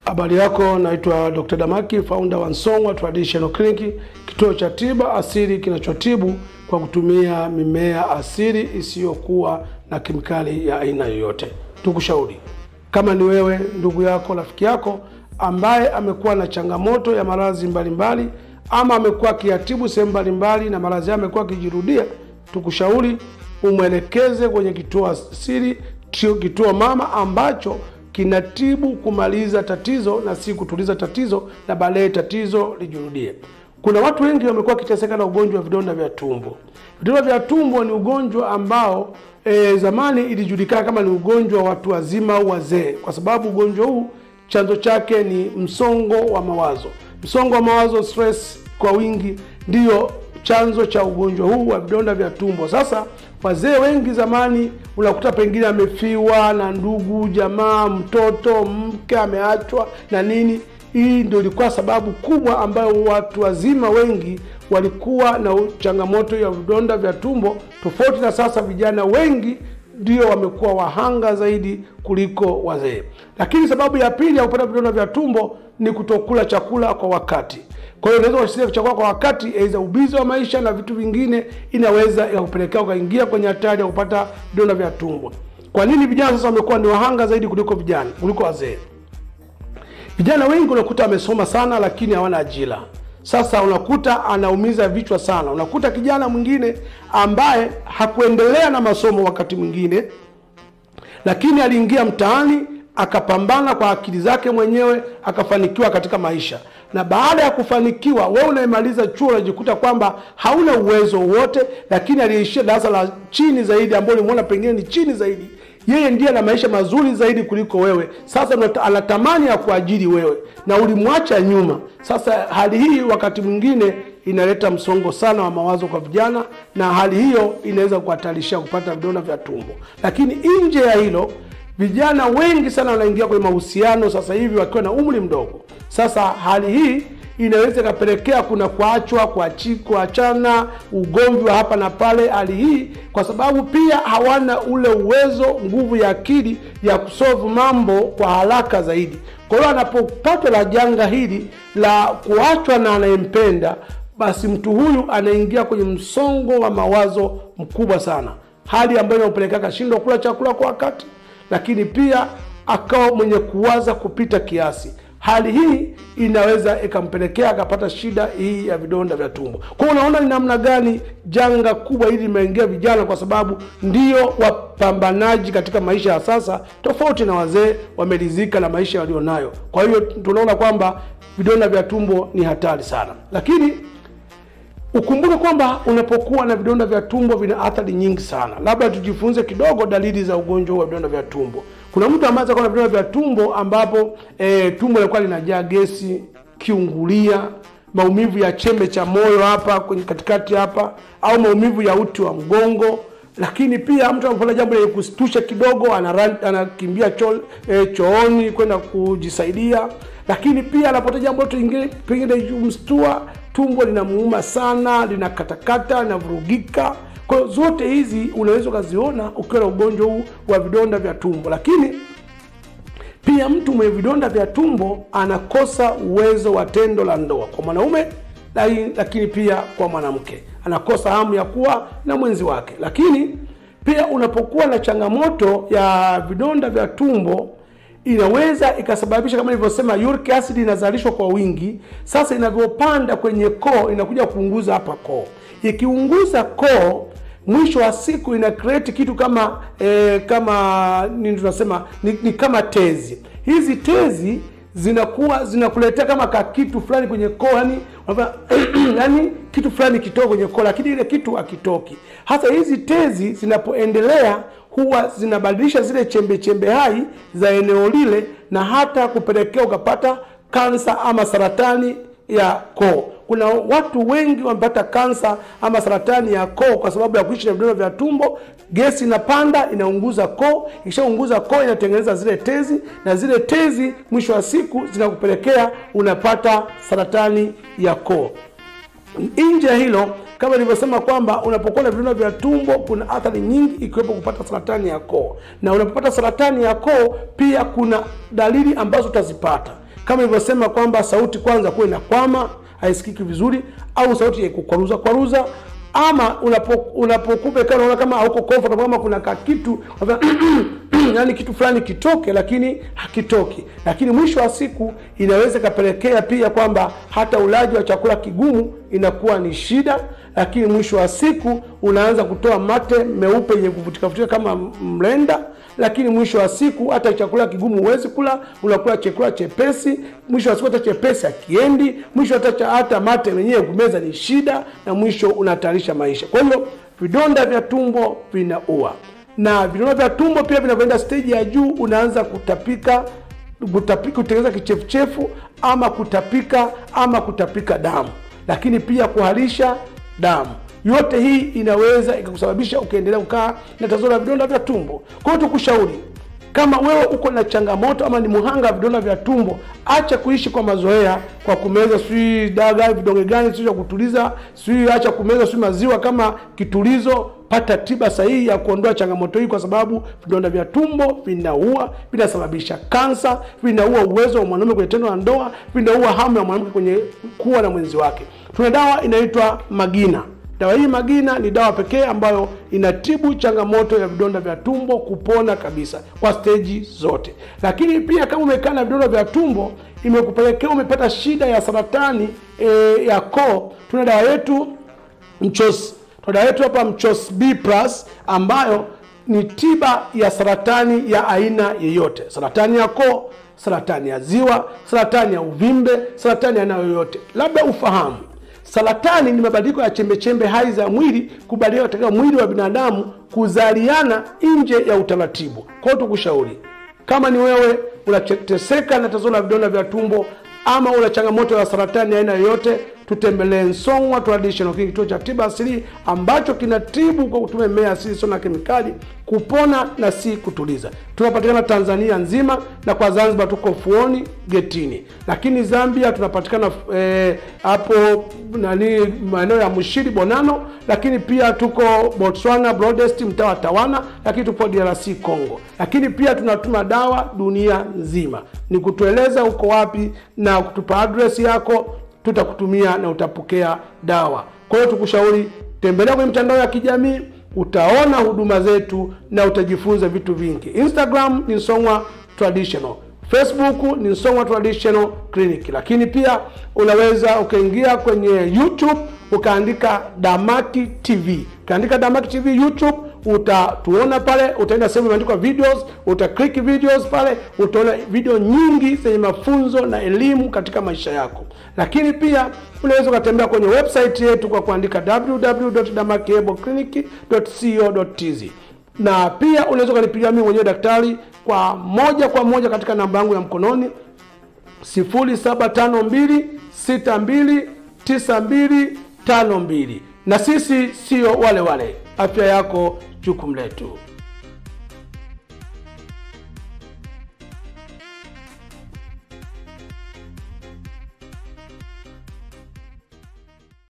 Habari yako, naitwa Dr. Damaki, founder wa Song'wa Traditional Clinic, kituo cha tiba asili kinachotibu kwa kutumia mimea asili isiyokuwa na kemikali ya aina yoyote. Tukushauri, kama ni wewe, ndugu yako, rafiki yako ambaye amekuwa na changamoto ya maradhi mbalimbali ama amekuwa kiatibu sehemu mbalimbali na maradhi yamekuwa kijirudia, tukushauri umwelekeze kwenye kituo asili, kituo mama ambacho kinatibu kumaliza tatizo na si kutuliza tatizo na baadaye tatizo lijirudie. Kuna watu wengi wamekuwa kiteseka na ugonjwa wa vidonda vya tumbo. Vidonda vya tumbo ni ugonjwa ambao zamani ilijulikana kama ni ugonjwa wa watu wazima au wazee, kwa sababu ugonjwa huu chanzo chake ni msongo wa mawazo. Msongo wa mawazo, stress kwa wingi, ndio chanzo cha ugonjwa huu wa vidonda vya tumbo. Sasa wazee wengi zamani unakuta pengine amefiwa na ndugu, jamaa, mtoto, mke ameachwa na nini. Hii ndio ilikuwa sababu kubwa ambayo watu wazima wengi walikuwa na changamoto ya vidonda vya tumbo, tofauti na sasa vijana wengi ndio wamekuwa wahanga zaidi kuliko wazee. Lakini sababu ya pili ya kupata vidonda vya tumbo ni kutokula chakula kwa wakati. Kwa hiyo unaweza usile chakula kwa wakati, aidha ubizi wa maisha na vitu vingine inaweza yakupelekea ukaingia kwenye hatari ya kupata vidonda vya tumbo. Kwa nini vijana sasa wamekuwa ni wahanga zaidi kuliko wazee? Vijana wengi unakuta wamesoma sana lakini hawana ajira. Sasa unakuta anaumiza vichwa sana. Unakuta kijana mwingine ambaye hakuendelea na masomo wakati mwingine, lakini aliingia mtaani akapambana kwa akili zake mwenyewe akafanikiwa katika maisha. Na baada ya kufanikiwa, wewe unayemaliza chuo unajikuta kwamba hauna uwezo wote, lakini aliishia darasa la chini zaidi ambalo unaona pengine ni chini zaidi. Yeye ndiye ana maisha mazuri zaidi kuliko wewe. Sasa anatamani ya kuajiri wewe na ulimwacha nyuma. Sasa hali hii wakati mwingine inaleta msongo sana wa mawazo kwa vijana, na hali hiyo inaweza kuhatarisha kupata vidonda vya tumbo. Lakini nje ya hilo, vijana wengi sana wanaingia kwenye mahusiano sasa hivi wakiwa na umri mdogo. Sasa hali hii inaweza kupelekea kuna kuachwa, kuachana, ugomvi wa hapa na pale. Hali hii kwa sababu pia hawana ule uwezo, nguvu ya akili ya kusolve mambo kwa haraka zaidi. Kwa hiyo anapopata la janga hili la kuachwa na anayempenda, basi mtu huyu anaingia kwenye msongo wa mawazo mkubwa sana. Hali ambayo inapelekea kashindwa kula chakula kwa wakati, lakini pia akawa mwenye kuwaza kupita kiasi. Hali hii inaweza ikampelekea akapata shida hii ya vidonda vya tumbo. Kwa hiyo unaona ni namna gani janga kubwa hili limeingia vijana, kwa sababu ndio wapambanaji katika maisha ya sasa, tofauti na wazee wamelizika na maisha walionayo. Kwa hiyo tunaona kwamba vidonda vya tumbo ni hatari sana. Lakini ukumbuke kwamba unapokuwa na vidonda vya tumbo vina athari nyingi sana. Labda tujifunze kidogo dalili za ugonjwa wa vidonda vya tumbo. Kuna mtu ambaye ana vidonda vya tumbo ambapo tumbo linakuwa linajaa gesi, kiungulia, maumivu ya chembe cha moyo hapa kwenye katikati hapa, au maumivu ya uti wa mgongo. Lakini pia mtu anapofanya jambo la kustusha kidogo anakimbia chooni kwenda kujisaidia. Lakini pia anapata jambo lingine pengine mstua, tumbo linamuuma sana, linakatakata, linavurugika. Kwa zote hizi unaweza kuziona ukiwa na ugonjwa huu wa vidonda vya tumbo. Lakini pia mtu mwenye vidonda vya tumbo anakosa uwezo wa tendo la ndoa kwa mwanaume, lakini pia kwa mwanamke anakosa hamu ya kuwa na mwenzi wake. Lakini pia unapokuwa na changamoto ya vidonda vya tumbo, inaweza ikasababisha kama nilivyosema, uric acid inazalishwa kwa wingi. Sasa inavyopanda kwenye koo inakuja kuunguza hapa koo. Ikiunguza koo, mwisho wa siku ina create kitu kama nini tunasema ni kama tezi. Hizi tezi zinakuletea kama kitu fulani kwenye koo, yani kitu fulani kitoka kwenye koo, lakini ile kitu hakitoki. Hasa hizi tezi zinapoendelea huwa zinabadilisha zile chembe hai za eneo lile, na hata kupelekea ukapata kansa ama saratani ya koo. Kuna watu wengi wamepata kansa ama saratani ya koo kwa sababu ya kuishi na vidonda vya tumbo. Gesi inapanda, inaunguza koo, ikishaunguza koo inatengeneza zile tezi, na zile tezi mwisho wa siku zinakupelekea unapata saratani ya koo. Nje hilo, kama nilivyosema kwamba unapokuwa na vidonda vya tumbo kuna athari nyingi, ikiwepo kupata saratani ya koo. Na unapopata saratani ya koo pia kuna dalili ambazo utazipata. kama nilivyosema kwamba sauti kwanza kuwa inakwama, haisikiki vizuri, au sauti ya kukwaruza, ama unapokupa kana unaona kama hauko comfortable, kama kuna kitu yani kitu fulani kitoke lakini hakitoki. Lakini mwisho wa siku inaweza kapelekea pia kwamba hata ulaji wa chakula kigumu inakuwa ni shida, lakini mwisho wa siku unaanza kutoa mate meupe yenye kuvutika kama mlenda, lakini mwisho wa siku hata chakula kigumu huwezi kula, unakula chakula chepesi, mwisho wa siku hata chepesi hakiendi, mwisho hata mate wenyewe kumeza ni shida, na mwisho unahatarisha maisha. Kwa hiyo vidonda vya tumbo vinaua. Na vidonda vya tumbo pia vinapoenda stage ya juu unaanza kutapika, kutengeneza kichefuchefu, ama kutapika damu, lakini pia kuharisha damu. Yote hii inaweza ikakusababisha ukaendelea kukaa na tatizo la vidonda vya tumbo. Kwa hiyo tukushauri, kama wewe uko na changamoto ama ni muhanga wa vidonda vya tumbo, acha kuishi kwa mazoea, kwa kumeza dawa vidonge gani ya kutuliza, acha kumeza maziwa kama kitulizo. Pata tiba sahihi ya kuondoa changamoto hii, kwa sababu vidonda vya tumbo vinaua, vinasababisha kansa, vinaua uwezo wa mwanaume kwenye tendo la ndoa, vinaua hamu ya mwanamke kwenye kuwa na mwenzi wake. Tuna dawa inaitwa Magina. Dawa hii Magina ni dawa pekee ambayo inatibu changamoto ya vidonda vya tumbo kupona kabisa kwa stage zote. Lakini pia kama umekaa na vidonda vya tumbo imekupelekea umepata shida ya saratani ya koo, tuna dawa yetu Mchos. Tuna dawa yetu hapa Mchos B+ ambayo ni tiba ya saratani ya aina yoyote. Saratani ya koo, saratani ya ziwa, saratani ya uvimbe, saratani ya aina yoyote. Labda ufahamu, saratani ni mabadiliko ya chembe hai za mwili kubadilika katika mwili wa binadamu kuzaliana nje ya utaratibu. Kwa hiyo tukushauri, kama ni wewe unateseka na tatizo la vidonda vya tumbo ama una changamoto ya saratani ya aina yoyote, tutembelee Song'wa Traditional Clinic, kituo cha tiba asili ambacho kinatibu kwa kutumia mimea asili sio na kemikali, kupona na si kutuliza. Tunapatikana Tanzania nzima, na kwa Zanzibar tuko Fuoni Getini, lakini Zambia tunapatikana hapo maeneo ya Mushiri Bonano, lakini pia tuko Botswana Broadest mtaa wa Tawana, lakini tupo DRC Congo, lakini pia tunatuma dawa dunia nzima. Ni kutueleza uko wapi na kutupa address yako, tutakutumia na utapokea dawa. Kwa hiyo tukushauri, tembelea kwenye mitandao ya kijamii, utaona huduma zetu na utajifunza vitu vingi. Instagram ni Song'wa Traditional, Facebook ni Song'wa Traditional Clinic, lakini pia unaweza ukaingia kwenye YouTube ukaandika Damaki TV. Ukaandika Damaki TV YouTube utatuona pale, utaenda sehemu imeandikwa videos, utaklik videos pale, utaona video nyingi zenye mafunzo na elimu katika maisha yako. Lakini pia unaweza kutembea kwenye website yetu kwa kuandika www.damakiheboclinic.co.tz. na pia unaweza kunipigia mimi mwenyewe daktari kwa moja katika namba yangu ya mkononi 0752629252. Na sisi sio wale. Afya yako jukumu letu.